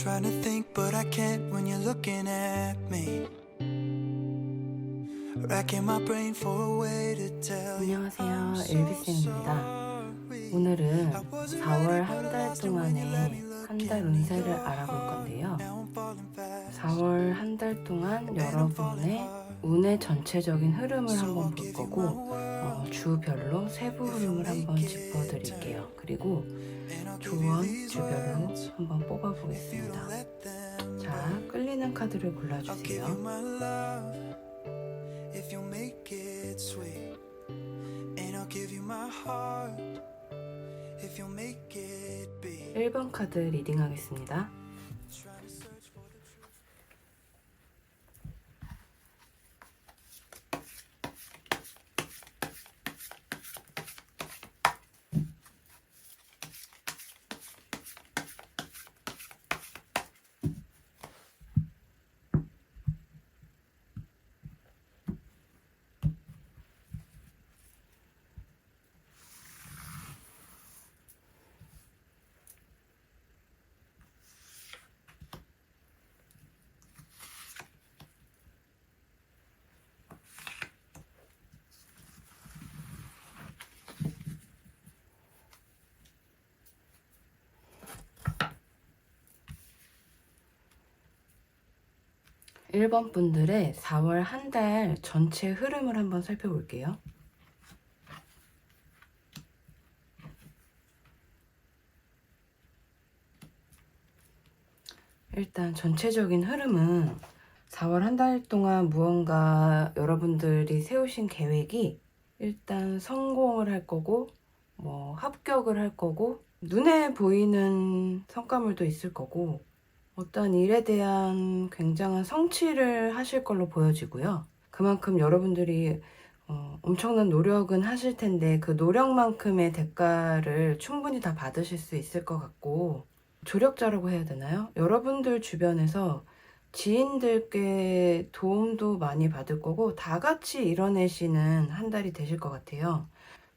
trying to think, but I can't when you're looking at me. Racking my brain for a way to tell you. 안녕하세요, 엘비쌤입니다. 오늘은 4월 한 달 동안의 한 달 운세를 알아볼 건데요. 4월 한 달 동안 여러분의 운의 전체적인 흐름을 한번 볼 거고, 주별로 세부 흐름을 한번 짚어드릴게요. 그리고 조언 주별로 한번 뽑아보겠습니다. 자, 끌리는 카드를 골라주세요. If you make it sweet, and I'll give you my heart. If you make it big. 1번 카드 리딩 하겠습니다. Trying to search for the truth. 1번 분들의 4월 한 달 전체 흐름을 한번 살펴볼게요. 일단 전체적인 흐름은 4월 한 달 동안 무언가 여러분들이 세우신 계획이 일단 성공을 할 거고, 합격을 할 거고, 눈에 보이는 성과물도 있을 거고, 어떤 일에 대한 굉장한 성취를 하실 걸로 보여지고요. 그만큼 여러분들이 엄청난 노력은 하실 텐데 그 노력만큼의 대가를 충분히 다 받으실 수 있을 것 같고, 조력자라고 해야 되나요? 여러분들 주변에서 지인들께 도움도 많이 받을 거고 다 같이 이뤄내시는 한 달이 되실 것 같아요.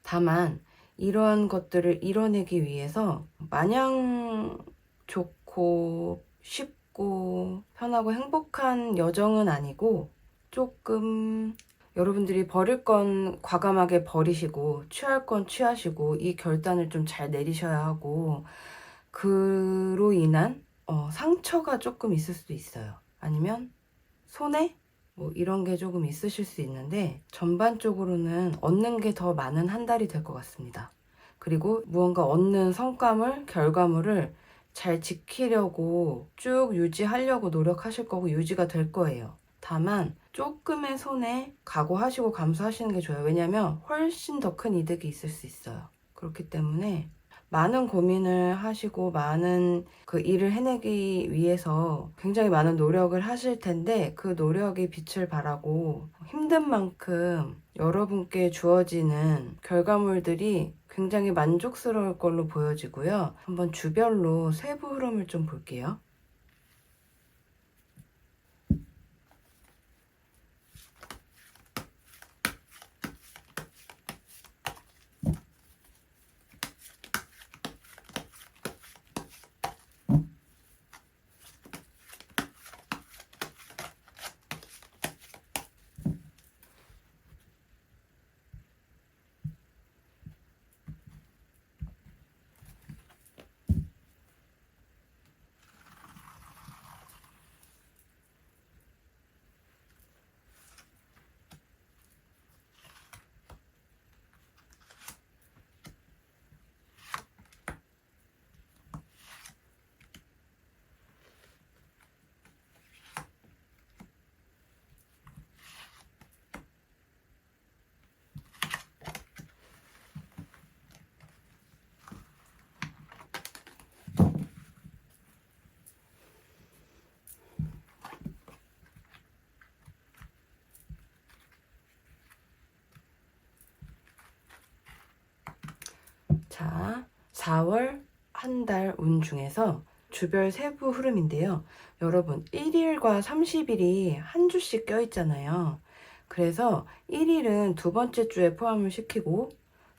다만 이러한 것들을 이뤄내기 위해서 마냥 좋고 쉽고 편하고 행복한 여정은 아니고, 조금 여러분들이 버릴 건 과감하게 버리시고 취할 건 취하시고 이 결단을 좀 잘 내리셔야 하고, 그로 인한 상처가 조금 있을 수도 있어요. 아니면 손해? 이런 게 조금 있으실 수 있는데, 전반적으로는 얻는 게 더 많은 한 달이 될 것 같습니다. 그리고 무언가 얻는 성과물, 결과물을 잘 지키려고 쭉 유지하려고 노력하실 거고 유지가 될 거예요. 다만 조금의 손해 각오하시고 감수하시는 게 좋아요. 왜냐면 훨씬 더 큰 이득이 있을 수 있어요. 그렇기 때문에 많은 고민을 하시고 많은 그 일을 해내기 위해서 굉장히 많은 노력을 하실 텐데, 그 노력이 빛을 발하고 힘든 만큼 여러분께 주어지는 결과물들이 굉장히 만족스러울 걸로 보여지고요. 한번 주별로 세부 흐름을 좀 볼게요. 자, 4월 한 달 운 중에서 주별 세부 흐름인데요. 여러분, 1일과 30일이 한 주씩 껴있잖아요. 그래서 1일은 두 번째 주에 포함을 시키고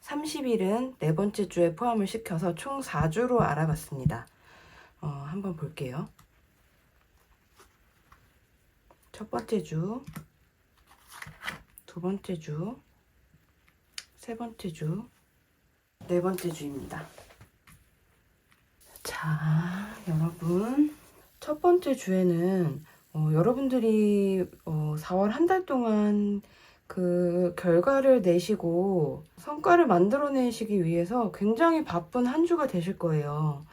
30일은 네 번째 주에 포함을 시켜서 총 4주로 알아봤습니다. 한번 볼게요. 첫 번째 주, 두 번째 주, 세 번째 주, 네 번째 주입니다. 자, 여러분. 첫 번째 주에는 여러분들이 4월 한 달 동안 그 결과를 내시고 성과를 만들어내시기 위해서 굉장히 바쁜 한 주가 되실 거예요.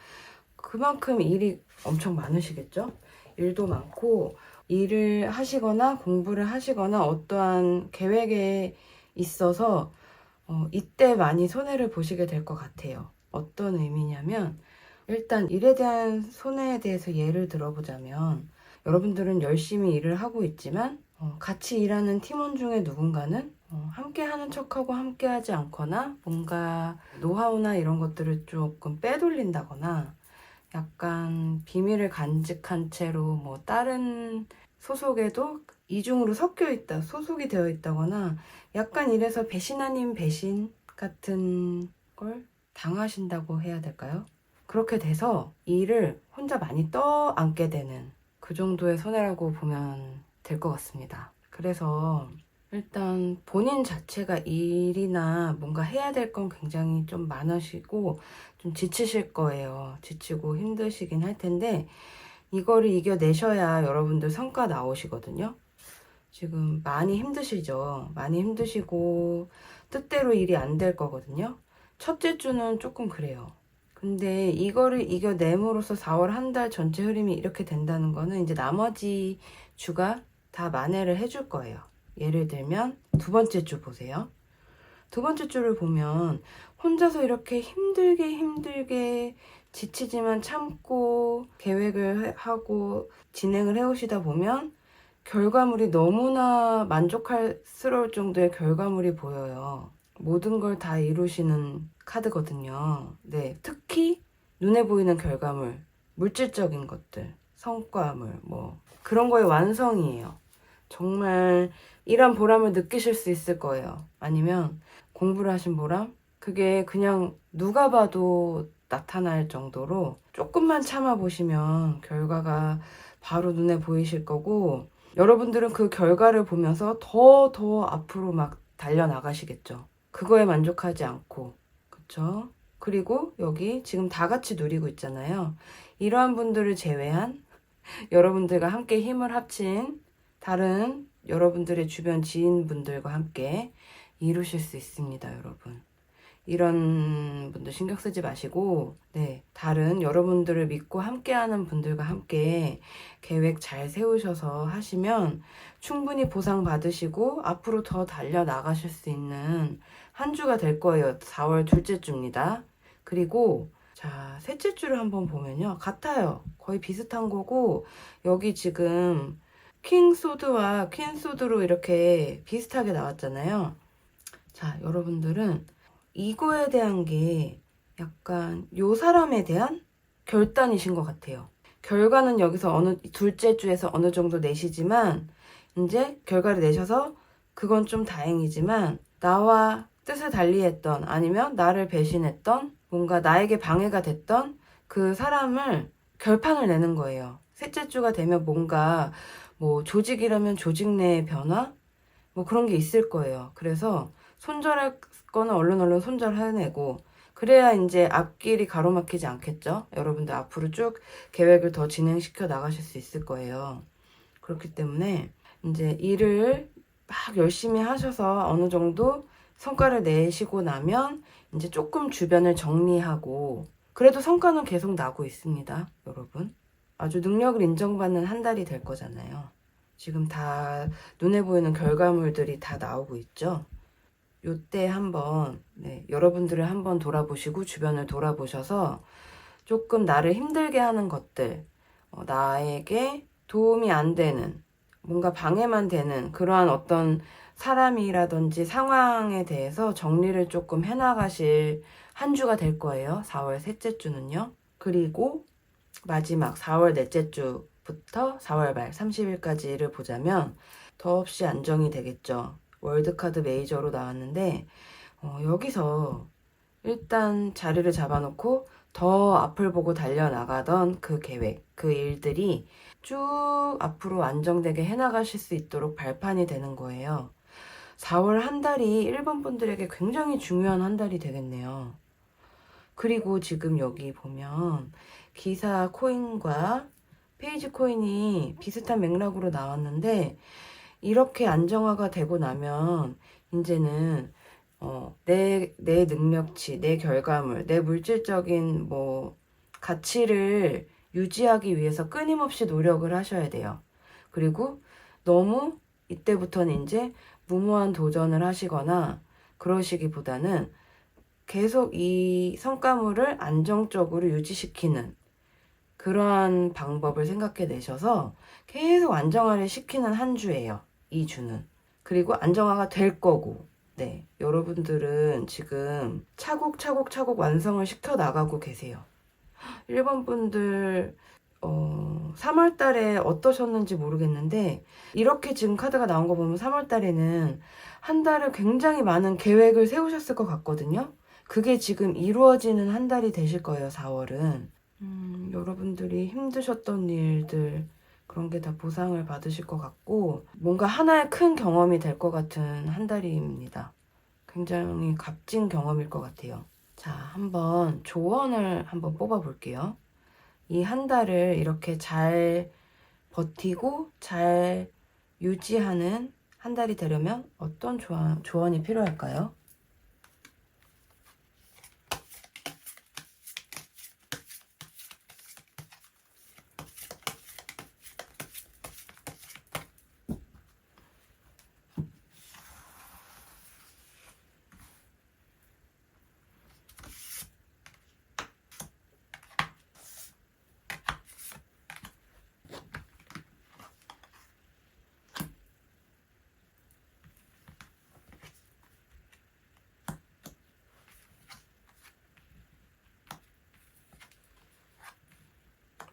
그만큼 일이 엄청 많으시겠죠? 일도 많고 일을 하시거나 공부를 하시거나 어떠한 계획에 있어서 이때 많이 손해를 보시게 될 것 같아요. 어떤 의미냐면 일단 일에 대한 손해에 대해서 예를 들어보자면 여러분들은 열심히 일을 하고 있지만 같이 일하는 팀원 중에 누군가는 함께 하는 척하고 함께 하지 않거나 뭔가 노하우나 이런 것들을 조금 빼돌린다거나 약간 비밀을 간직한 채로 뭐 다른 소속에도 이중으로 섞여 있다, 소속이 되어 있다거나 약간 이래서 배신 아닌 배신 같은 걸 당하신다고 해야 될까요? 그렇게 돼서 일을 혼자 많이 떠안게 되는 그 정도의 손해라고 보면 될 것 같습니다. 그래서 일단 본인 자체가 일이나 뭔가 해야 될 건 굉장히 좀 많으시고 좀 지치실 거예요. 지치고 힘드시긴 할 텐데 이거를 이겨내셔야 여러분들 성과 나오시거든요. 지금 많이 힘드시죠? 많이 힘드시고 뜻대로 일이 안 될 거거든요. 첫째 주는 조금 그래요. 근데 이거를 이겨냄으로써 4월 한 달 전체 흐름이 이렇게 된다는 거는 이제 나머지 주가 다 만회를 해줄 거예요. 예를 들면 두 번째 주 보세요. 두 번째 주를 보면 혼자서 이렇게 힘들게 지치지만 참고 계획을 하고 진행을 해오시다 보면 결과물이 너무나 만족스러울 정도의 결과물이 보여요. 모든 걸 다 이루시는 카드거든요. 네, 특히 눈에 보이는 결과물, 물질적인 것들, 성과물, 뭐 그런 거의 완성이에요. 정말 일한 보람을 느끼실 수 있을 거예요. 아니면 공부를 하신 보람? 그게 그냥 누가 봐도 나타날 정도로 조금만 참아보시면 결과가 바로 눈에 보이실 거고 여러분들은 그 결과를 보면서 더 앞으로 막 달려나가시겠죠. 그거에 만족하지 않고. 그쵸? 그리고 여기 지금 다 같이 누리고 있잖아요. 이러한 분들을 제외한 여러분들과 함께 힘을 합친 다른 여러분들의 주변 지인분들과 함께 이루실 수 있습니다, 여러분. 이런 분들 신경 쓰지 마시고, 네, 다른 여러분들을 믿고 함께하는 분들과 함께 계획 잘 세우셔서 하시면 충분히 보상받으시고 앞으로 더 달려나가실 수 있는 한 주가 될 거예요. 4월 둘째 주입니다. 그리고 자, 셋째 주를 한번 보면요. 같아요. 거의 비슷한 거고 여기 지금 킹 소드와 퀸 소드로 이렇게 비슷하게 나왔잖아요. 자, 여러분들은 이거에 대한 게 약간 요 사람에 대한 결단이신 것 같아요. 결과는 여기서 둘째 주에서 어느 정도 내시지만 이제 결과를 내셔서 그건 좀 다행이지만 나와 뜻을 달리했던 아니면 나를 배신했던 뭔가 나에게 방해가 됐던 그 사람을 결판을 내는 거예요. 셋째 주가 되면 뭔가 뭐 조직이라면 조직 내의 변화? 뭐 그런 게 있을 거예요. 그래서 손절할 거는 얼른 손절해내고 그래야 이제 앞길이 가로막히지 않겠죠. 여러분들 앞으로 쭉 계획을 더 진행시켜 나가실 수 있을 거예요. 그렇기 때문에 이제 일을 막 열심히 하셔서 어느 정도 성과를 내시고 나면 이제 조금 주변을 정리하고 그래도 성과는 계속 나고 있습니다, 여러분. 아주 능력을 인정받는 한 달이 될 거잖아요. 지금 다 눈에 보이는 결과물들이 다 나오고 있죠. 요때 한번 여러분들을 한번 돌아보시고 주변을 돌아보셔서 조금 나를 힘들게 하는 것들, 나에게 도움이 안 되는 뭔가 방해만 되는 그러한 어떤 사람이라든지 상황에 대해서 정리를 조금 해나가실 한 주가 될 거예요. 4월 셋째 주는요. 그리고 마지막 4월 넷째 주부터 4월 말 30일까지를 보자면 더없이 안정이 되겠죠. 월드카드 메이저로 나왔는데 여기서 일단 자리를 잡아놓고 더 앞을 보고 달려나가던 그 계획, 그 일들이 쭉 앞으로 안정되게 해나가실 수 있도록 발판이 되는 거예요. 4월 한 달이 일본 분들에게 굉장히 중요한 한 달이 되겠네요. 그리고 지금 여기 보면 기사 코인과 페이지 코인이 비슷한 맥락으로 나왔는데, 이렇게 안정화가 되고 나면 이제는 내 능력치, 내 결과물, 내 물질적인 가치를 유지하기 위해서 끊임없이 노력을 하셔야 돼요. 그리고 너무 이때부터는 이제 무모한 도전을 하시거나 그러시기보다는 계속 이 성과물을 안정적으로 유지시키는 그러한 방법을 생각해 내셔서 계속 안정화를 시키는 한 주예요. 이 주는. 그리고 안정화가 될 거고, 네, 여러분들은 지금 차곡차곡 완성을 시켜 나가고 계세요. 일본 분들 3월 달에 어떠셨는지 모르겠는데, 이렇게 지금 카드가 나온 거 보면 3월 달에는 한 달을 굉장히 많은 계획을 세우셨을 것 같거든요. 그게 지금 이루어지는 한 달이 되실 거예요, 4월은. 여러분들이 힘드셨던 일들, 그런 게 다 보상을 받으실 것 같고, 뭔가 하나의 큰 경험이 될 것 같은 한 달입니다. 굉장히 값진 경험일 것 같아요. 자, 한번 조언을 한번 뽑아 볼게요. 이 한 달을 이렇게 잘 버티고 잘 유지하는 한 달이 되려면 어떤 조언이 필요할까요?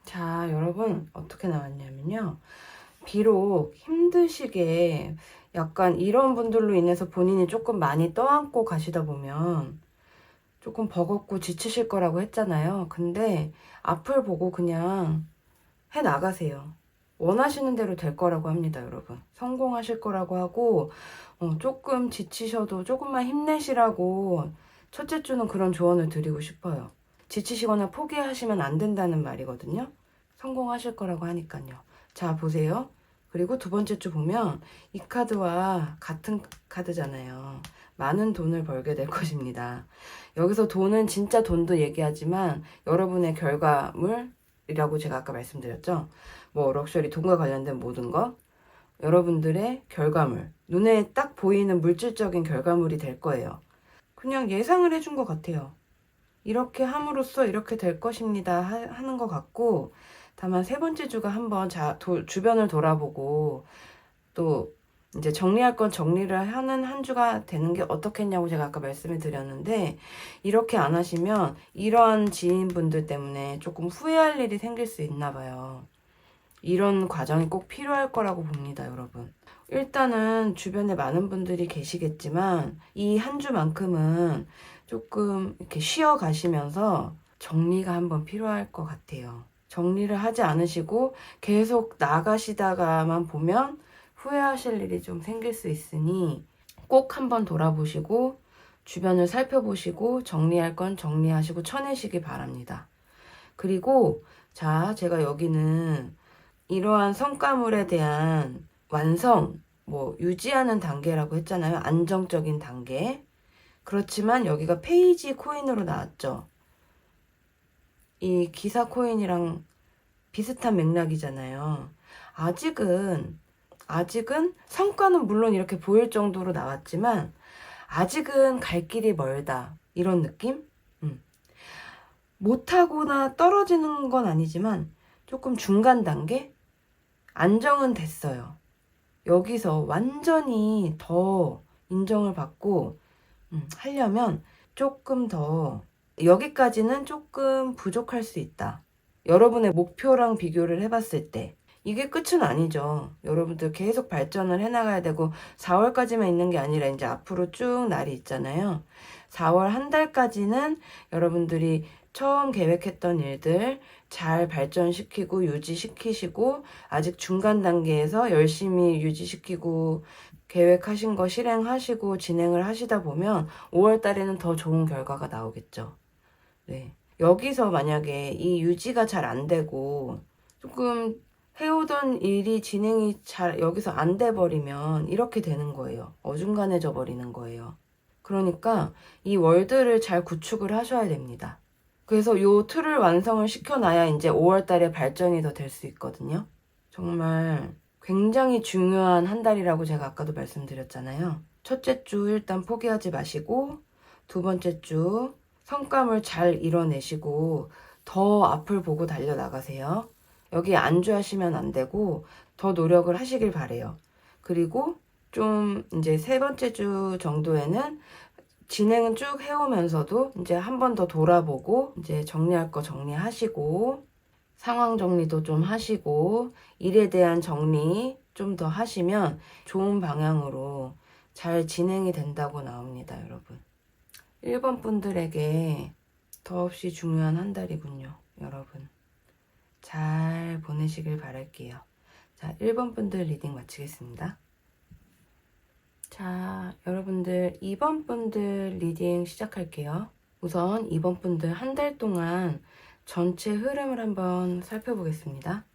자, 여러분, 어떻게 나왔냐면요. 비록 힘드시게 약간 이런 분들로 인해서 본인이 조금 많이 떠안고 가시다 보면 조금 버겁고 지치실 거라고 했잖아요. 근데 앞을 보고 그냥 해 나가세요. 원하시는 대로 될 거라고 합니다, 여러분. 성공하실 거라고 하고, 조금 지치셔도 조금만 힘내시라고 첫째 주는 그런 조언을 드리고 싶어요. 지치시거나 포기하시면 안 된다는 말이거든요. 성공하실 거라고 하니까요. 자, 보세요. 그리고 두 번째 주 보면 이 카드와 같은 카드잖아요. 많은 돈을 벌게 될 것입니다. 여기서 돈은 진짜 돈도 얘기하지만 여러분의 결과물이라고 제가 아까 말씀드렸죠. 럭셔리, 돈과 관련된 모든 것, 여러분들의 결과물, 눈에 딱 보이는 물질적인 결과물이 될 거예요. 그냥 예상을 해준 것 같아요. 이렇게 함으로써 이렇게 될 것입니다 하는 것 같고, 다만 세 번째 주가 한번 주변을 돌아보고 또 이제 정리할 건 정리를 하는 한 주가 되는 게 어떻겠냐고 제가 아까 말씀을 드렸는데, 이렇게 안 하시면 이러한 지인분들 때문에 조금 후회할 일이 생길 수 있나 봐요. 이런 과정이 꼭 필요할 거라고 봅니다, 여러분. 일단은 주변에 많은 분들이 계시겠지만 이 한 주만큼은 조금 이렇게 쉬어 가시면서 정리가 한번 필요할 것 같아요. 정리를 하지 않으시고 계속 나가시다가만 보면 후회하실 일이 좀 생길 수 있으니 꼭 한번 돌아보시고 주변을 살펴보시고 정리할 건 정리하시고 쳐내시기 바랍니다. 그리고 자, 제가 여기는 이러한 성과물에 대한 완성, 유지하는 단계라고 했잖아요. 안정적인 단계. 그렇지만 여기가 페이지 코인으로 나왔죠. 이 기사 코인이랑 비슷한 맥락이잖아요. 아직은 성과는 물론 이렇게 보일 정도로 나왔지만 아직은 갈 길이 멀다. 이런 느낌? 못하거나 떨어지는 건 아니지만 조금 중간 단계? 안정은 됐어요. 여기서 완전히 더 인정을 받고 하려면 조금 더, 여기까지는 조금 부족할 수 있다. 여러분의 목표랑 비교를 해봤을 때 이게 끝은 아니죠. 여러분들 계속 발전을 해나가야 되고 4월까지만 있는 게 아니라 이제 앞으로 쭉 날이 있잖아요. 4월 한 달까지는 여러분들이 처음 계획했던 일들 잘 발전시키고 유지시키시고 아직 중간 단계에서 열심히 유지시키고 계획하신 거 실행하시고 진행을 하시다 보면 5월 달에는 더 좋은 결과가 나오겠죠. 네. 여기서 만약에 이 유지가 잘 안 되고 조금 해오던 일이 진행이 잘 여기서 안 돼 버리면 이렇게 되는 거예요. 어중간해져 버리는 거예요. 그러니까 이 월들을 잘 구축을 하셔야 됩니다. 그래서 요 틀을 완성을 시켜놔야 이제 5월 달에 발전이 더 될 수 있거든요. 정말 굉장히 중요한 한 달이라고 제가 아까도 말씀드렸잖아요. 첫째 주 일단 포기하지 마시고 두 번째 주 성과물 잘 이뤄내시고 더 앞을 보고 달려나가세요. 여기 안주하시면 안 되고 더 노력을 하시길 바래요. 그리고 좀 이제 세 번째 주 정도에는 진행은 쭉 해오면서도 이제 한 번 더 돌아보고 이제 정리할 거 정리하시고 상황 정리도 좀 하시고 일에 대한 정리 좀 더 하시면 좋은 방향으로 잘 진행이 된다고 나옵니다, 여러분. 1번 분들에게 더없이 중요한 한 달이군요, 여러분. 잘 보내시길 바랄게요. 자, 1번 분들 리딩 마치겠습니다. 자, 여러분들 2번 분들 리딩 시작할게요. 우선 2번 분들 한 달 동안 전체 흐름을 한번 살펴보겠습니다.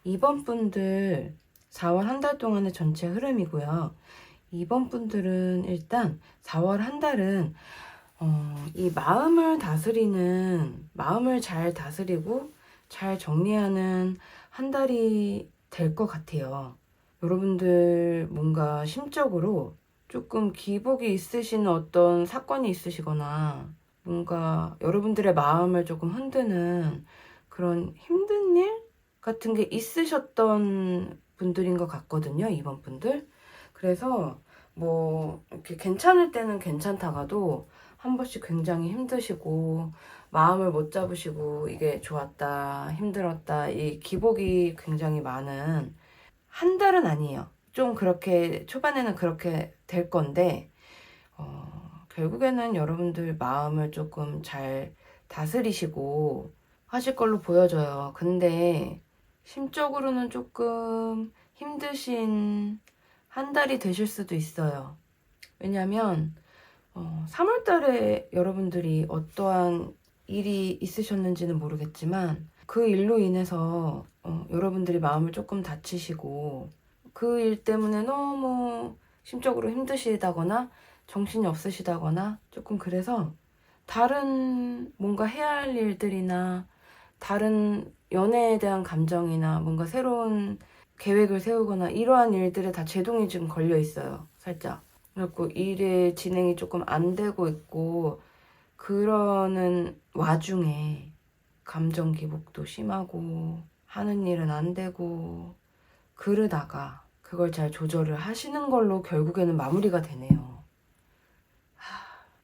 2번 분들 4월 한 달 동안의 전체 흐름이고요. 2번 분들은 일단 4월 한 달은 이 마음을 잘 다스리고 잘 정리하는 한 달이 될 것 같아요. 여러분들 뭔가 심적으로 조금 기복이 있으신 어떤 사건이 있으시거나 뭔가 여러분들의 마음을 조금 흔드는 그런 힘든 일 같은 게 있으셨던 분들인 것 같거든요, 이번 분들. 그래서 뭐 이렇게 괜찮을 때는 괜찮다가도 한 번씩 굉장히 힘드시고 마음을 못 잡으시고 이게 좋았다, 힘들었다, 이 기복이 굉장히 많은 한 달은 아니에요. 좀 그렇게 초반에는 그렇게 될 건데 결국에는 여러분들 마음을 조금 잘 다스리시고 하실 걸로 보여져요. 근데 심적으로는 조금 힘드신 한 달이 되실 수도 있어요. 왜냐면 3월 달에 여러분들이 어떠한 일이 있으셨는지는 모르겠지만 그 일로 인해서 여러분들이 마음을 조금 다치시고 그 일 때문에 너무 심적으로 힘드시다거나 정신이 없으시다거나 조금 그래서 다른 뭔가 해야 할 일들이나 다른 연애에 대한 감정이나 뭔가 새로운 계획을 세우거나 이러한 일들에 다 제동이 지금 걸려 있어요. 살짝. 그래갖고 일의 진행이 조금 안 되고 있고 그러는 와중에 감정 기복도 심하고 하는 일은 안 되고 그러다가 그걸 잘 조절을 하시는 걸로 결국에는 마무리가 되네요.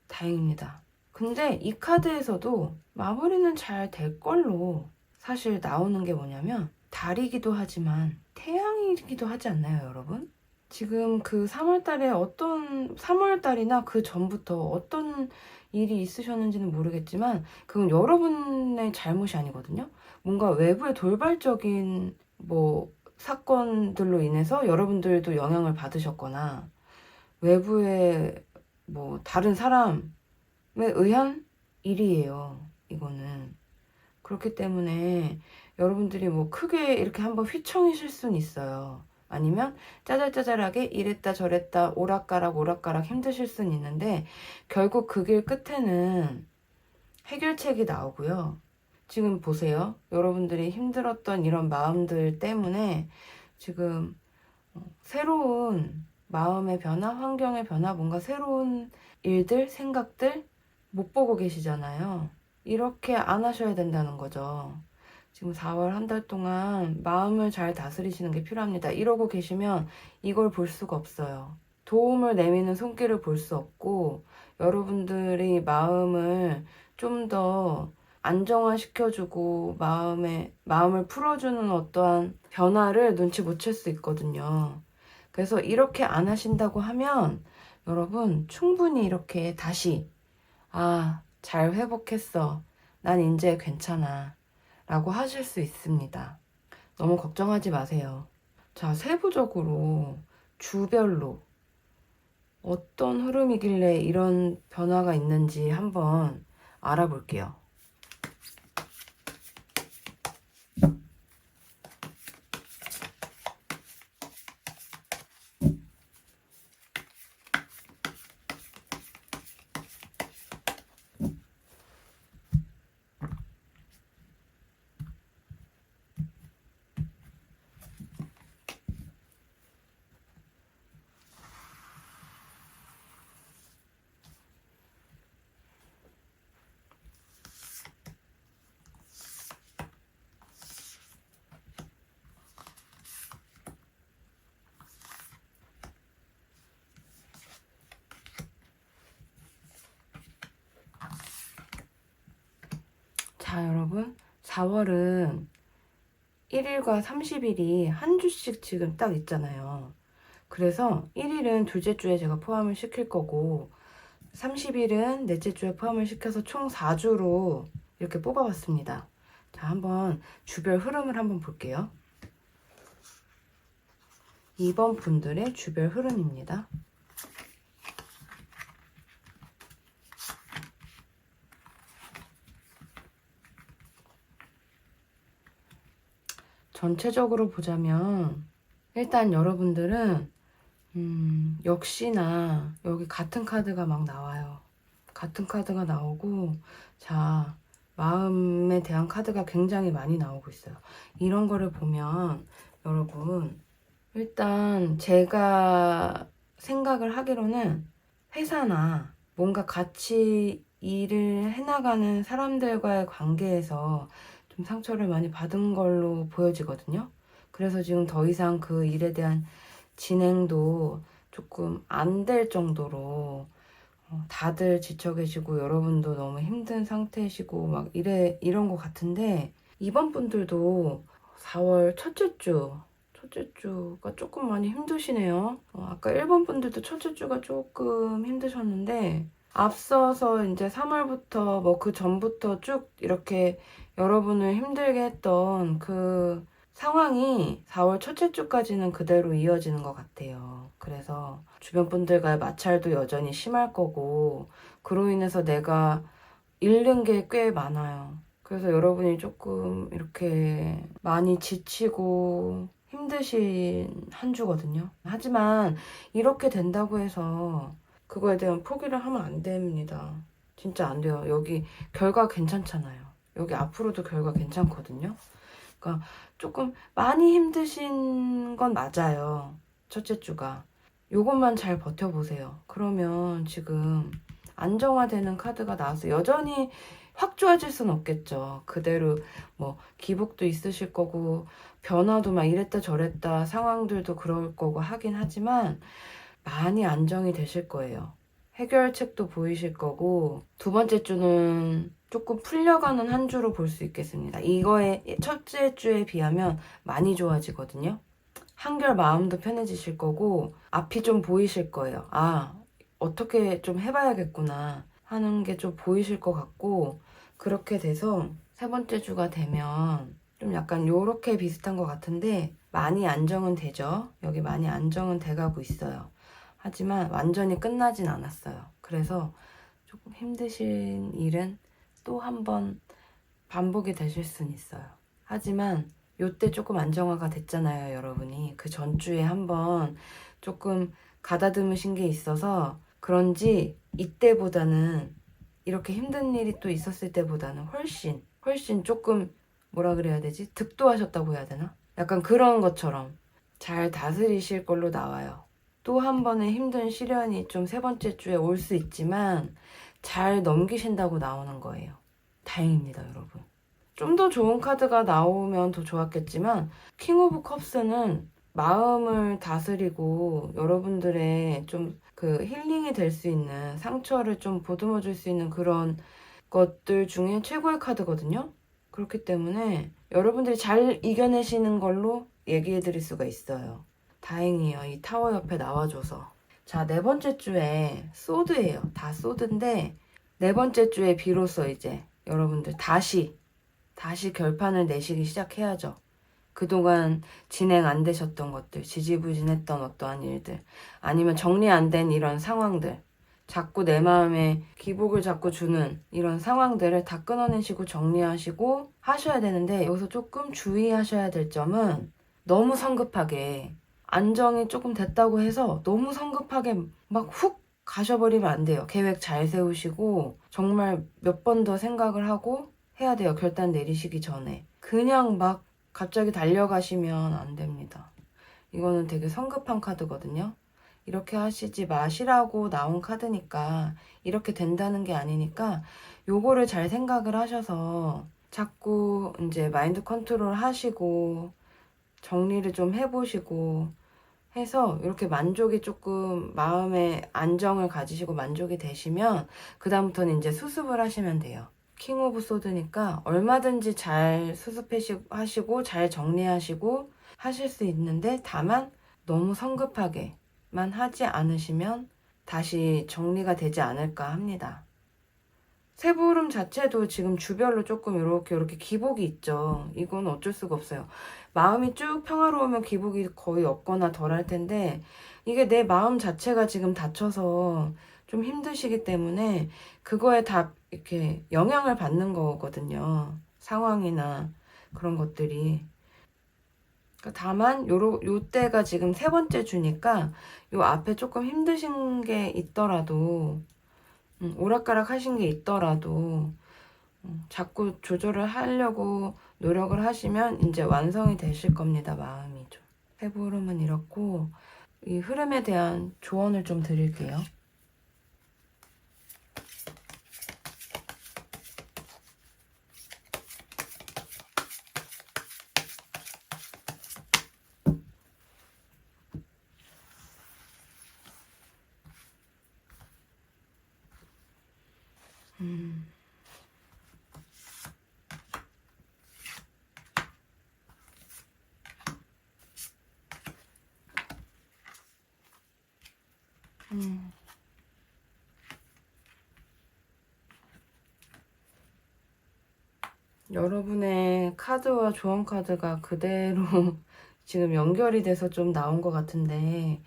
다행입니다. 근데 이 카드에서도 마무리는 잘 될 걸로 사실 나오는 게 뭐냐면 달이기도 하지만 태양이기도 하지 않나요, 여러분? 지금 그 3월달이나 그 전부터 어떤 일이 있으셨는지는 모르겠지만 그건 여러분의 잘못이 아니거든요. 뭔가 외부의 돌발적인 뭐 사건들로 인해서 여러분들도 영향을 받으셨거나 외부의 뭐 다른 사람에 의한 일이에요. 이거는. 그렇기 때문에 여러분들이 뭐 크게 이렇게 한번 휘청이실 수는 있어요. 아니면 짜잘짜잘하게 이랬다 저랬다 오락가락 오락가락 힘드실 수는 있는데 결국 그 길 끝에는 해결책이 나오고요. 지금 보세요. 여러분들이 힘들었던 이런 마음들 때문에 지금 새로운 마음의 변화, 환경의 변화, 뭔가 새로운 일들, 생각들 못 보고 계시잖아요. 이렇게 안 하셔야 된다는 거죠. 지금 4월 한 달 동안 마음을 잘 다스리시는 게 필요합니다. 이러고 계시면 이걸 볼 수가 없어요. 도움을 내미는 손길을 볼 수 없고 여러분들이 마음을 좀 더 안정화시켜주고 마음을 풀어주는 어떠한 변화를 눈치 못 챌 수 있거든요. 그래서 이렇게 안 하신다고 하면 여러분 충분히 이렇게 다시 잘 회복했어. 난 이제 괜찮아. 라고 하실 수 있습니다. 너무 걱정하지 마세요. 자, 세부적으로 주별로 어떤 흐름이길래 이런 변화가 있는지 한번 알아볼게요. 자, 여러분 4월은 1일과 30일이 한 주씩 지금 딱 있잖아요. 그래서 1일은 둘째 주에 제가 포함을 시킬 거고 30일은 넷째 주에 포함을 시켜서 총 4주로 이렇게 뽑아봤습니다. 자, 한번 주별 흐름을 한번 볼게요. 이번 분들의 주별 흐름입니다. 전체적으로 보자면 일단 여러분들은 역시나 여기 같은 카드가 막 나와요. 같은 카드가 나오고 자, 마음에 대한 카드가 굉장히 많이 나오고 있어요. 이런 거를 보면 여러분 일단 제가 생각을 하기로는 회사나 뭔가 같이 일을 해나가는 사람들과의 관계에서 좀 상처를 많이 받은 걸로 보여지거든요. 그래서 지금 더 이상 그 일에 대한 진행도 조금 안 될 정도로 다들 지쳐 계시고 여러분도 너무 힘든 상태시고 막 이런 것 같은데 이번 분들도 4월 첫째 주가 조금 많이 힘드시네요. 아까 1번 분들도 첫째 주가 조금 힘드셨는데 앞서서 이제 3월부터 뭐 그 전부터 쭉 이렇게 여러분을 힘들게 했던 그 상황이 4월 첫째 주까지는 그대로 이어지는 것 같아요. 그래서 주변 분들과의 마찰도 여전히 심할 거고 그로 인해서 내가 잃는 게 꽤 많아요. 그래서 여러분이 조금 이렇게 많이 지치고 힘드신 한 주거든요. 하지만 이렇게 된다고 해서 그거에 대한 포기를 하면 안 됩니다. 진짜 안 돼요. 여기 결과 괜찮잖아요. 여기 앞으로도 결과 괜찮거든요. 그러니까 조금 많이 힘드신 건 맞아요. 첫째 주가. 요것만 잘 버텨보세요. 그러면 지금 안정화되는 카드가 나와서 여전히 확 좋아질 순 없겠죠. 그대로 뭐 기복도 있으실 거고 변화도 막 이랬다 저랬다 상황들도 그럴 거고 하긴 하지만 많이 안정이 되실 거예요. 해결책도 보이실 거고 두 번째 주는 조금 풀려가는 한 주로 볼 수 있겠습니다. 이거에 첫째 주에 비하면 많이 좋아지거든요. 한결 마음도 편해지실 거고 앞이 좀 보이실 거예요. 어떻게 좀 해봐야겠구나 하는 게 좀 보이실 것 같고 그렇게 돼서 세 번째 주가 되면 좀 약간 요렇게 비슷한 것 같은데 많이 안정은 되죠. 여기 많이 안정은 돼가고 있어요. 하지만 완전히 끝나진 않았어요. 그래서 조금 힘드신 일은 또 한 번 반복이 되실 수는 있어요. 하지만 요때 조금 안정화가 됐잖아요, 여러분이. 그 전주에 한번 조금 가다듬으신 게 있어서 그런지 이때보다는 이렇게 힘든 일이 또 있었을 때보다는 훨씬 조금 뭐라 그래야 되지? 득도하셨다고 해야 되나? 약간 그런 것처럼 잘 다스리실 걸로 나와요. 또 한 번의 힘든 시련이 좀 세 번째 주에 올 수 있지만 잘 넘기신다고 나오는 거예요. 다행입니다, 여러분. 좀 더 좋은 카드가 나오면 더 좋았겠지만 킹 오브 컵스는 마음을 다스리고 여러분들의 좀 그 힐링이 될 수 있는 상처를 좀 보듬어 줄 수 있는 그런 것들 중에 최고의 카드거든요. 그렇기 때문에 여러분들이 잘 이겨내시는 걸로 얘기해 드릴 수가 있어요. 다행이에요. 이 타워 옆에 나와줘서. 자, 네 번째 주에 소드예요. 다 소드인데 네 번째 주에 비로소 이제 여러분들 다시 결판을 내시기 시작해야죠. 그동안 진행 안 되셨던 것들, 지지부진했던 어떠한 일들, 아니면 정리 안 된 이런 상황들, 자꾸 내 마음에 기복을 자꾸 주는 이런 상황들을 다 끊어내시고 정리하시고 하셔야 되는데, 여기서 조금 주의하셔야 될 점은 너무 성급하게 안정이 조금 됐다고 해서 너무 성급하게 막 훅 가셔버리면 안 돼요. 계획 잘 세우시고 정말 몇 번 더 생각을 하고 해야 돼요. 결단 내리시기 전에. 그냥 막 갑자기 달려가시면 안 됩니다. 이거는 되게 성급한 카드거든요. 이렇게 하시지 마시라고 나온 카드니까 이렇게 된다는 게 아니니까 요거를 잘 생각을 하셔서 자꾸 이제 마인드 컨트롤 하시고 정리를 좀 해보시고 해서 이렇게 만족이 조금 마음의 안정을 가지시고 만족이 되시면 그 다음부터는 이제 수습을 하시면 돼요. 킹 오브 소드니까 얼마든지 잘 수습하시고 잘 정리하시고 하실 수 있는데 다만 너무 성급하게만 하지 않으시면 다시 정리가 되지 않을까 합니다. 세부름 자체도 지금 주별로 조금 이렇게 기복이 있죠. 이건 어쩔 수가 없어요. 마음이 쭉 평화로우면 기복이 거의 없거나 덜할 텐데 이게 내 마음 자체가 지금 다쳐서 좀 힘드시기 때문에 그거에 다 이렇게 영향을 받는 거거든요. 상황이나 그런 것들이. 그러니까 다만 요때가 지금 세 번째 주니까 요 앞에 조금 힘드신 게 있더라도 오락가락 하신 게 있더라도 자꾸 조절을 하려고 노력을 하시면 이제 완성이 되실 겁니다. 마음이 좀. 세부 흐름은 이렇고 이 흐름에 대한 조언을 좀 드릴게요. 여러분의 카드와 조언 카드가 그대로 지금 연결이 돼서 좀 나온 것 같은데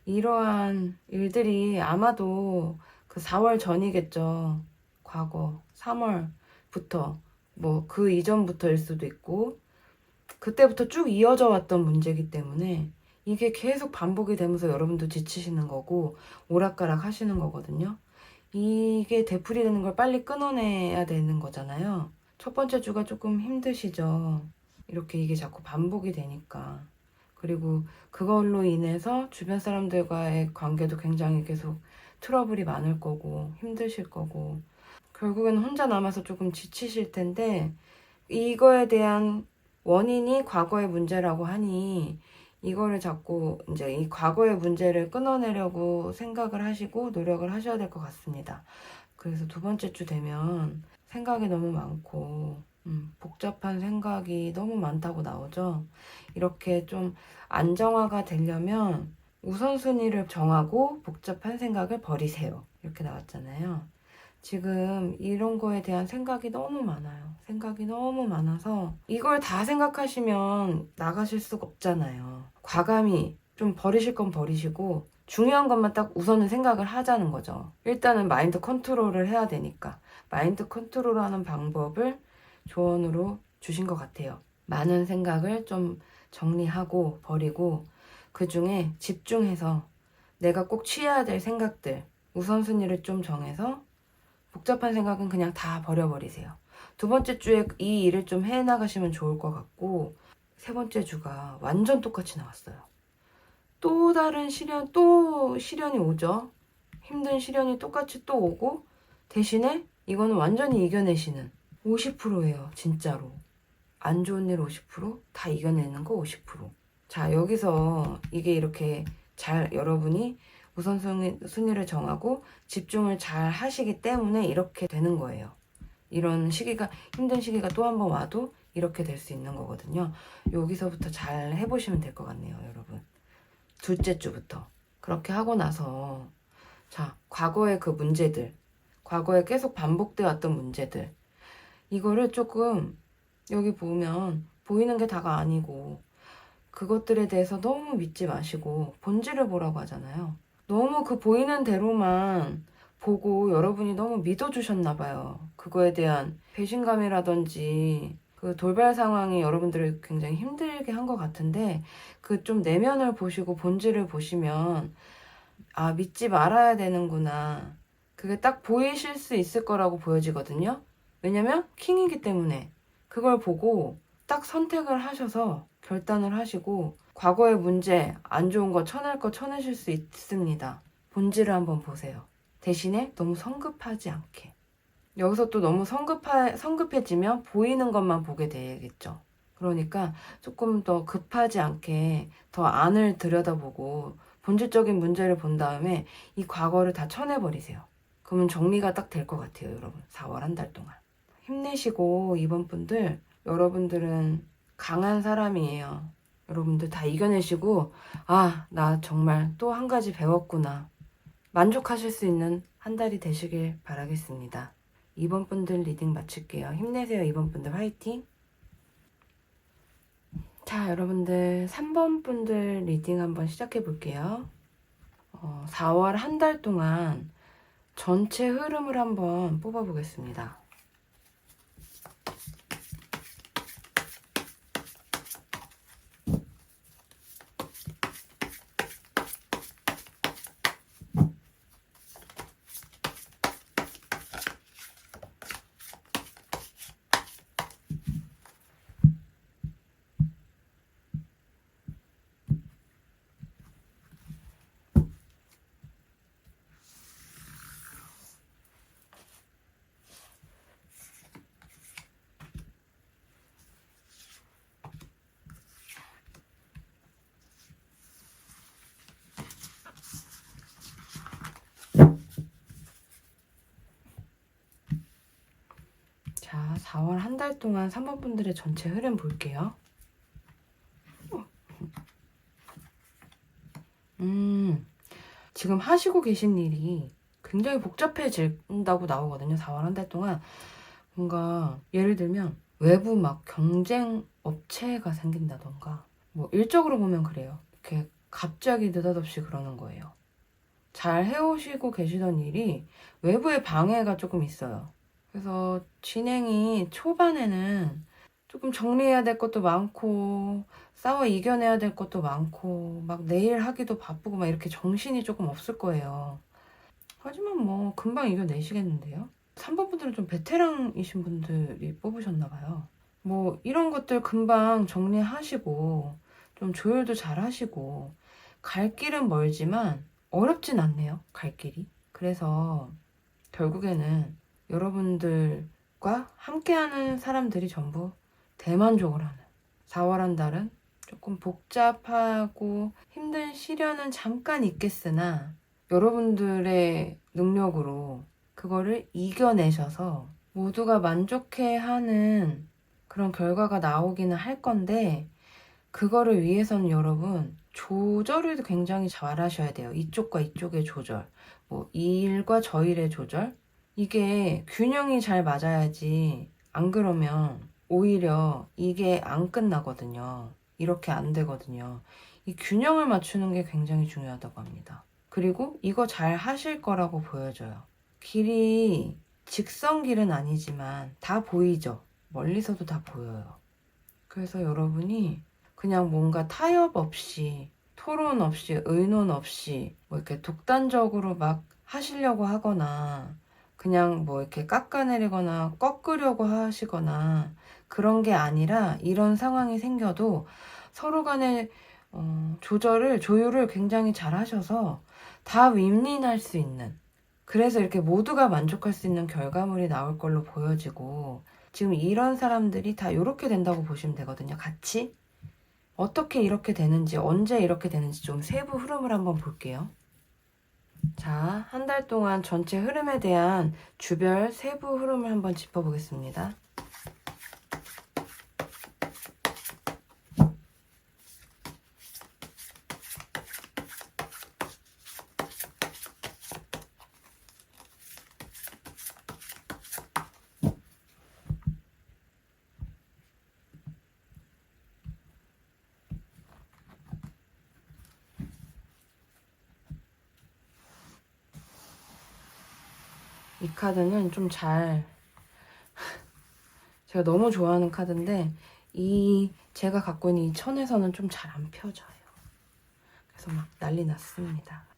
이러한 일들이 아마도 그 4월 전이겠죠. 과거 3월부터 뭐 그 이전부터일 수도 있고 그때부터 쭉 이어져 왔던 문제이기 때문에 이게 계속 반복이 되면서 여러분도 지치시는 거고 오락가락 하시는 거거든요. 이게 되풀이되는 걸 빨리 끊어내야 되는 거잖아요. 첫 번째 주가 조금 힘드시죠. 이렇게 이게 자꾸 반복이 되니까. 그리고 그걸로 인해서 주변 사람들과의 관계도 굉장히 계속 트러블이 많을 거고 힘드실 거고 결국에는 혼자 남아서 조금 지치실 텐데 이거에 대한 원인이 과거의 문제라고 하니 이거를 자꾸 이제 이 과거의 문제를 끊어내려고 생각을 하시고 노력을 하셔야 될 것 같습니다. 그래서 두 번째 주 되면 생각이 너무 많고 복잡한 생각이 너무 많다고 나오죠. 이렇게 좀 안정화가 되려면 우선순위를 정하고 복잡한 생각을 버리세요. 이렇게 나왔잖아요. 지금 이런 거에 대한 생각이 너무 많아요. 생각이 너무 많아서 이걸 다 생각하시면 나가실 수가 없잖아요. 과감히 좀 버리실 건 버리시고 중요한 것만 딱 우선은 생각을 하자는 거죠. 일단은 마인드 컨트롤을 해야 되니까 마인드 컨트롤하는 방법을 조언으로 주신 것 같아요. 많은 생각을 좀 정리하고 버리고 그 중에 집중해서 내가 꼭 취해야 될 생각들 우선순위를 좀 정해서 복잡한 생각은 그냥 다 버려버리세요. 두 번째 주에 이 일을 좀 해나가시면 좋을 것 같고 세 번째 주가 완전 똑같이 나왔어요. 또 다른 시련, 또 시련이 오죠. 힘든 시련이 똑같이 또 오고 대신에 이거는 완전히 이겨내시는 50%예요. 진짜로. 안 좋은 일 50%, 다 이겨내는 거 50%. 자, 여기서 이게 이렇게 잘 여러분이 우선순위를 정하고 집중을 잘 하시기 때문에 이렇게 되는 거예요. 이런 시기가, 힘든 시기가 또 한 번 와도 이렇게 될 수 있는 거거든요. 여기서부터 잘 해보시면 될 것 같네요, 여러분. 둘째 주부터. 그렇게 하고 나서, 자, 과거의 그 문제들, 과거에 계속 반복되어 왔던 문제들, 이거를 조금 여기 보면 보이는 게 다가 아니고 그것들에 대해서 너무 믿지 마시고 본질을 보라고 하잖아요. 너무 그 보이는 대로만 보고 여러분이 너무 믿어주셨나 봐요. 그거에 대한 배신감이라든지 그 돌발 상황이 여러분들을 굉장히 힘들게 한 것 같은데 그 좀 내면을 보시고 본질을 보시면 아, 믿지 말아야 되는구나. 그게 딱 보이실 수 있을 거라고 보여지거든요. 왜냐면 킹이기 때문에 그걸 보고 딱 선택을 하셔서 결단을 하시고 과거의 문제, 안 좋은 거 쳐낼 거 쳐내실 수 있습니다. 본질을 한번 보세요. 대신에 너무 성급하지 않게. 여기서 또 너무 성급해지면 보이는 것만 보게 되겠죠. 그러니까 조금 더 급하지 않게 더 안을 들여다보고 본질적인 문제를 본 다음에 이 과거를 다 쳐내버리세요. 그러면 정리가 딱 될 것 같아요, 여러분. 4월 한 달 동안. 힘내시고 이번 분들, 여러분들은 강한 사람이에요. 여러분들 다 이겨내시고 아, 나 정말 또 한 가지 배웠구나. 만족하실 수 있는 한 달이 되시길 바라겠습니다. 2번 분들 리딩 마칠게요. 힘내세요, 2번 분들 화이팅! 자, 여러분들 3번 분들 리딩 한번 시작해 볼게요. 4월 한 달 동안 전체 흐름을 한번 뽑아 보겠습니다. 자, 4월 한 달 동안 3번 분들의 전체 흐름 볼게요. 지금 하시고 계신 일이 굉장히 복잡해진다고 나오거든요. 4월 한 달 동안. 뭔가 예를 들면 외부 막 경쟁 업체가 생긴다던가 뭐 일적으로 보면 그래요. 이렇게 갑자기 느닷없이 그러는 거예요. 잘 해오시고 계시던 일이 외부의 방해가 조금 있어요. 그래서 진행이 초반에는 조금 정리해야 될 것도 많고 싸워 이겨내야 될 것도 많고 막 내일 하기도 바쁘고 막 이렇게 정신이 조금 없을 거예요. 하지만 뭐 금방 이겨내시겠는데요? 3번 분들은 좀 베테랑이신 분들이 뽑으셨나 봐요. 뭐 이런 것들 금방 정리하시고 좀 조율도 잘 하시고 갈 길은 멀지만 어렵진 않네요. 갈 길이. 그래서 결국에는 여러분들과 함께하는 사람들이 전부 대만족을 하는 4월 한 달은 조금 복잡하고 힘든 시련은 잠깐 있겠으나 여러분들의 능력으로 그거를 이겨내셔서 모두가 만족해하는 그런 결과가 나오기는 할 건데 그거를 위해서는 여러분 조절을 굉장히 잘 하셔야 돼요. 이쪽과 이쪽의 조절, 뭐 이 일과 저 일의 조절, 이게 균형이 잘 맞아야지 안 그러면 오히려 이게 안 끝나거든요. 이렇게 안 되거든요. 이 균형을 맞추는 게 굉장히 중요하다고 합니다. 그리고 이거 잘 하실 거라고 보여져요. 길이 직선 길은 아니지만 다 보이죠? 멀리서도 다 보여요. 그래서 여러분이 그냥 뭔가 타협 없이, 토론 없이, 의논 없이 뭐 이렇게 독단적으로 막 하시려고 하거나 그냥 뭐 이렇게 깎아내리거나 꺾으려고 하시거나 그런 게 아니라, 이런 상황이 생겨도 서로 간에 조율을 굉장히 잘 하셔서 다 윈윈할 수 있는, 그래서 이렇게 모두가 만족할 수 있는 결과물이 나올 걸로 보여지고, 지금 이런 사람들이 다 이렇게 된다고 보시면 되거든요. 같이 어떻게 이렇게 되는지, 언제 이렇게 되는지 좀 세부 흐름을 한번 볼게요. 자, 한 달 동안 전체 흐름에 대한 주별 세부 흐름을 한번 짚어보겠습니다. 이 카드는 좀 제가 너무 좋아하는 카드인데, 제가 갖고 있는 이 천에서는 좀 잘 안 펴져요. 그래서 막 난리 났습니다.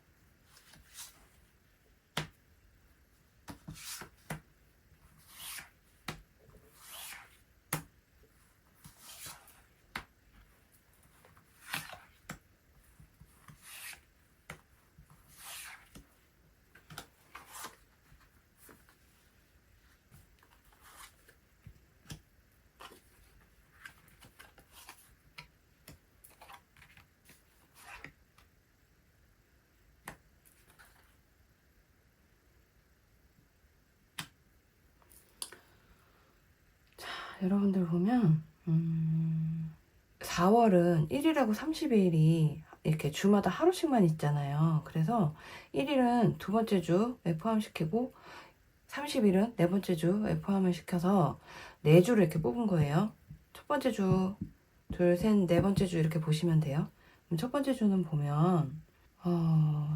여러분들 보면 4월은 1일하고 30일이 이렇게 주마다 하루씩만 있잖아요. 그래서 1일은 두 번째 주에 포함시키고 30일은 네 번째 주에 포함을 시켜서 4주를 이렇게 뽑은 거예요. 첫 번째 주, 둘, 셋, 네 번째 주 이렇게 보시면 돼요. 그럼 첫 번째 주는 보면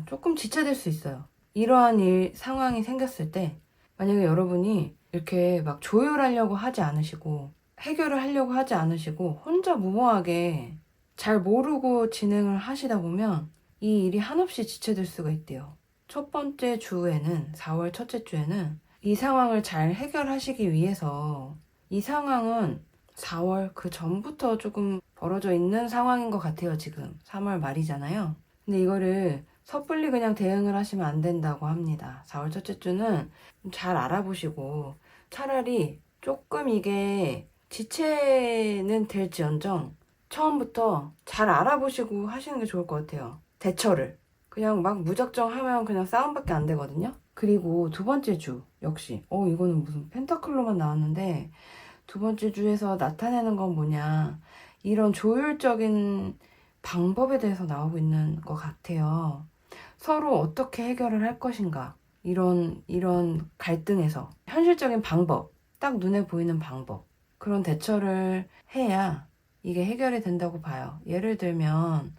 조금 지체될 수 있어요. 이러한 상황이 생겼을 때, 만약에 여러분이 이렇게 막 조율하려고 하지 않으시고 해결을 하려고 하지 않으시고 혼자 무모하게 잘 모르고 진행을 하시다 보면 이 일이 한없이 지체될 수가 있대요. 첫 번째 주에는, 4월 첫째 주에는 이 상황을 잘 해결하시기 위해서, 이 상황은 4월 그 전부터 조금 벌어져 있는 상황인 것 같아요. 지금 3월 말이잖아요. 근데 이거를 섣불리 그냥 대응을 하시면 안 된다고 합니다. 4월 첫째 주는 잘 알아보시고, 차라리 조금 이게 지체는 될지언정 처음부터 잘 알아보시고 하시는 게 좋을 것 같아요. 대처를. 그냥 막 무작정 하면 그냥 싸움밖에 안 되거든요. 그리고 두 번째 주 역시 이거는 무슨 펜타클로만 나왔는데, 두 번째 주에서 나타내는 건 뭐냐, 이런 조율적인 방법에 대해서 나오고 있는 것 같아요. 서로 어떻게 해결을 할 것인가, 이런 갈등에서 현실적인 방법, 딱 눈에 보이는 방법, 그런 대처를 해야 이게 해결이 된다고 봐요. 예를 들면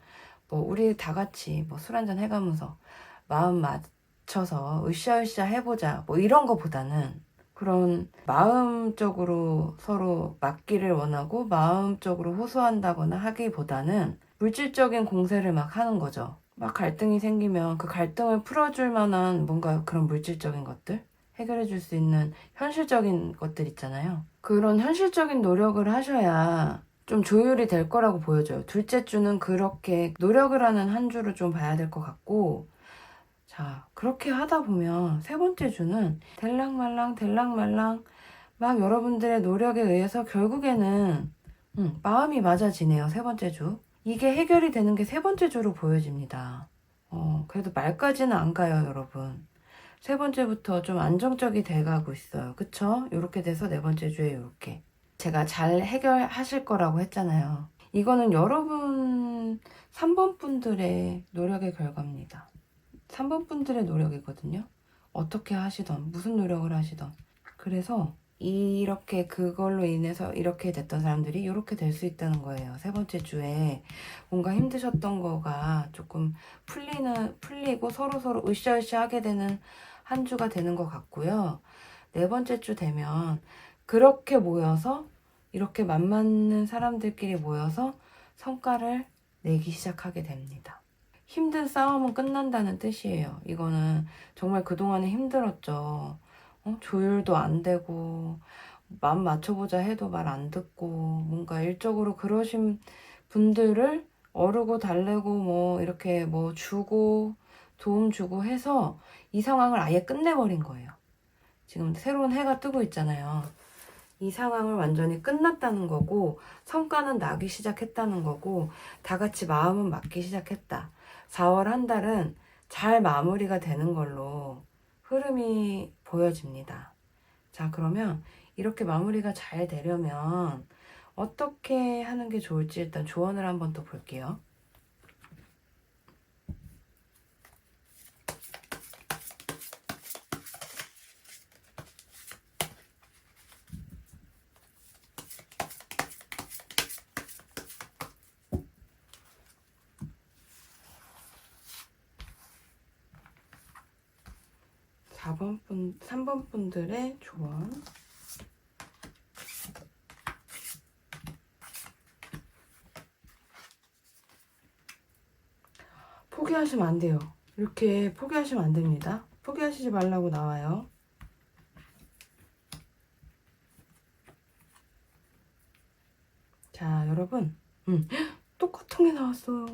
뭐 우리 다 같이 뭐 술 한잔 해가면서 마음 맞춰서 으쌰으쌰 해보자, 뭐 이런 거보다는, 그런 마음적으로 서로 맞기를 원하고 마음적으로 호소한다거나 하기보다는 물질적인 공세를 막 하는 거죠. 막 갈등이 생기면 그 갈등을 풀어줄 만한 뭔가 그런 물질적인 것들, 해결해 줄 수 있는 현실적인 것들 있잖아요. 그런 현실적인 노력을 하셔야 좀 조율이 될 거라고 보여져요. 둘째 주는 그렇게 노력을 하는 한 주를 좀 봐야 될 것 같고, 자, 그렇게 하다 보면 세 번째 주는 될랑말랑 막 여러분들의 노력에 의해서 결국에는 마음이 맞아지네요. 세 번째 주. 이게 해결이 되는 게 세 번째 주로 보여집니다. 그래도 말까지는 안 가요, 여러분. 세 번째부터 좀 안정적이 돼가고 있어요. 그쵸? 이렇게 돼서 네 번째 주에 이렇게. 제가 잘 해결하실 거라고 했잖아요. 이거는 여러분 3번 분들의 노력의 결과입니다. 3번 분들의 노력이거든요. 어떻게 하시던, 무슨 노력을 하시던. 그래서 이렇게 그걸로 인해서 이렇게 됐던 사람들이 이렇게 될 수 있다는 거예요. 세 번째 주에 뭔가 힘드셨던 거가 조금 풀리고 서로 으쌰으쌰 하게 되는 한 주가 되는 것 같고요. 네 번째 주 되면 그렇게 모여서 이렇게 맘맞는 사람들끼리 모여서 성과를 내기 시작하게 됩니다. 힘든 싸움은 끝난다는 뜻이에요. 이거는 정말 그동안에 힘들었죠. 조율도 안 되고 마음 맞춰보자 해도 말 안 듣고 뭔가 일적으로 그러신 분들을 어르고 달래고 뭐 이렇게 뭐 주고 도움 주고 해서 이 상황을 아예 끝내버린 거예요. 지금 새로운 해가 뜨고 있잖아요. 이 상황을 완전히 끝났다는 거고 성과는 나기 시작했다는 거고 다 같이 마음은 맞기 시작했다. 4월 한 달은 잘 마무리가 되는 걸로 흐름이 보여집니다. 자, 그러면 이렇게 마무리가 잘 되려면 어떻게 하는 게 좋을지 일단 조언을 한번 또 볼게요. (4번) 3번 분들의 조언. 포기하시면 안 돼요. 이렇게 포기하시면 안 됩니다. 포기하시지 말라고 나와요. 자, 여러분. 똑같은 게 나왔어요.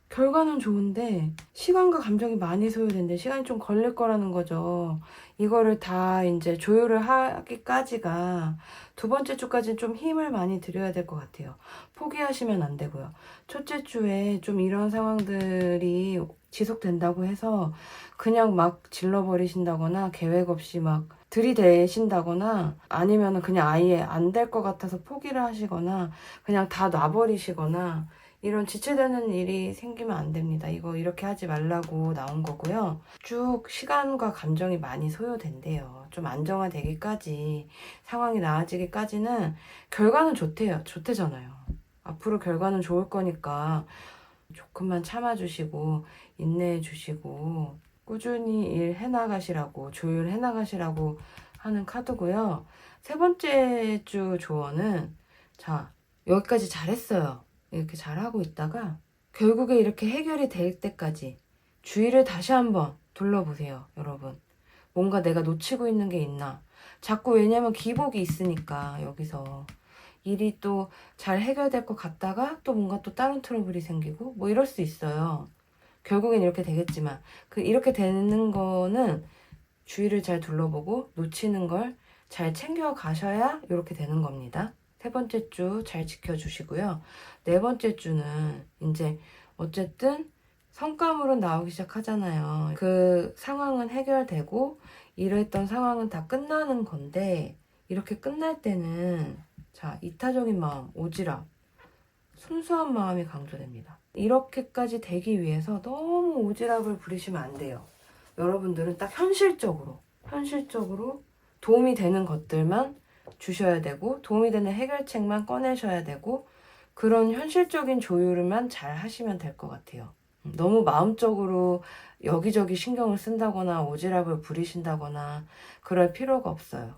결과는 좋은데 시간과 감정이 많이 소요되는데 시간이 좀 걸릴 거라는 거죠. 이거를 다 이제 조율을 하기까지가 두 번째 주까지는 좀 힘을 많이 들여야 될 것 같아요. 포기하시면 안 되고요. 첫째 주에 좀 이런 상황들이 지속된다고 해서 그냥 막 질러버리신다거나 계획 없이 막 들이대신다거나 아니면 그냥 아예 안 될 것 같아서 포기를 하시거나 그냥 다 놔버리시거나 이런 지체되는 일이 생기면 안 됩니다. 이거 이렇게 하지 말라고 나온 거고요. 쭉 시간과 감정이 많이 소요된대요. 좀 안정화되기까지 상황이 나아지기까지는 결과는 좋대요. 좋대잖아요. 앞으로 결과는 좋을 거니까 조금만 참아주시고 인내해 주시고 꾸준히 일 해나가시라고 조율 해나가시라고 하는 카드고요. 세 번째 주 조언은 자, 여기까지 잘했어요. 이렇게 잘하고 있다가 결국에 이렇게 해결이 될 때까지 주위를 다시 한번 둘러보세요. 여러분, 뭔가 내가 놓치고 있는 게 있나. 자꾸 왜냐면 기복이 있으니까 여기서 일이 또 잘 해결될 것 같다가 또 뭔가 또 다른 트러블이 생기고 뭐 이럴 수 있어요. 결국엔 이렇게 되겠지만 이렇게 되는 거는 주위를 잘 둘러보고 놓치는 걸 잘 챙겨 가셔야 이렇게 되는 겁니다. 세 번째 주 잘 지켜주시고요. 네 번째 주는 이제 어쨌든 성과물은 나오기 시작하잖아요. 그 상황은 해결되고 이랬던 상황은 다 끝나는 건데 이렇게 끝날 때는 자, 이타적인 마음, 오지랖, 순수한 마음이 강조됩니다. 이렇게까지 되기 위해서 너무 오지랖을 부리시면 안 돼요. 여러분들은 딱 현실적으로 도움이 되는 것들만 주셔야 되고 도움이 되는 해결책만 꺼내셔야 되고 그런 현실적인 조율만 잘 하시면 될 것 같아요. 너무 마음적으로 여기저기 신경을 쓴다거나 오지랖을 부리신다거나 그럴 필요가 없어요.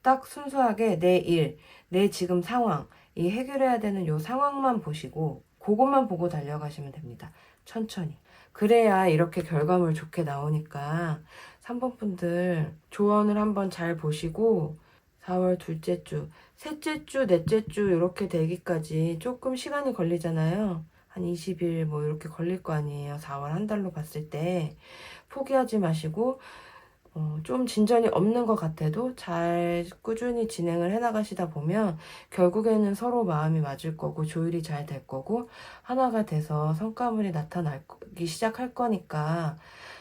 딱 순수하게 내 일, 내 지금 상황, 이 해결해야 되는 요 상황만 보시고 그것만 보고 달려가시면 됩니다. 천천히. 그래야 이렇게 결과물 좋게 나오니까 3번 분들 조언을 한번 잘 보시고 4월 둘째 주, 셋째 주, 넷째 주 이렇게 되기까지 조금 시간이 걸리잖아요. 한 20일 뭐 이렇게 걸릴 거 아니에요. 4월 한 달로 봤을 때 포기하지 마시고 좀 진전이 없는 것 같아도 잘 꾸준히 진행을 해나가시다 보면 결국에는 서로 마음이 맞을 거고 조율이 잘 될 거고 하나가 돼서 성과물이 나타나기 시작할 거니까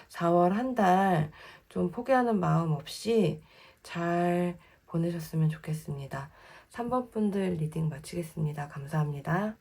4월 한 달 좀 포기하는 마음 없이 잘 보내셨으면 좋겠습니다. 3번 분들 리딩 마치겠습니다. 감사합니다.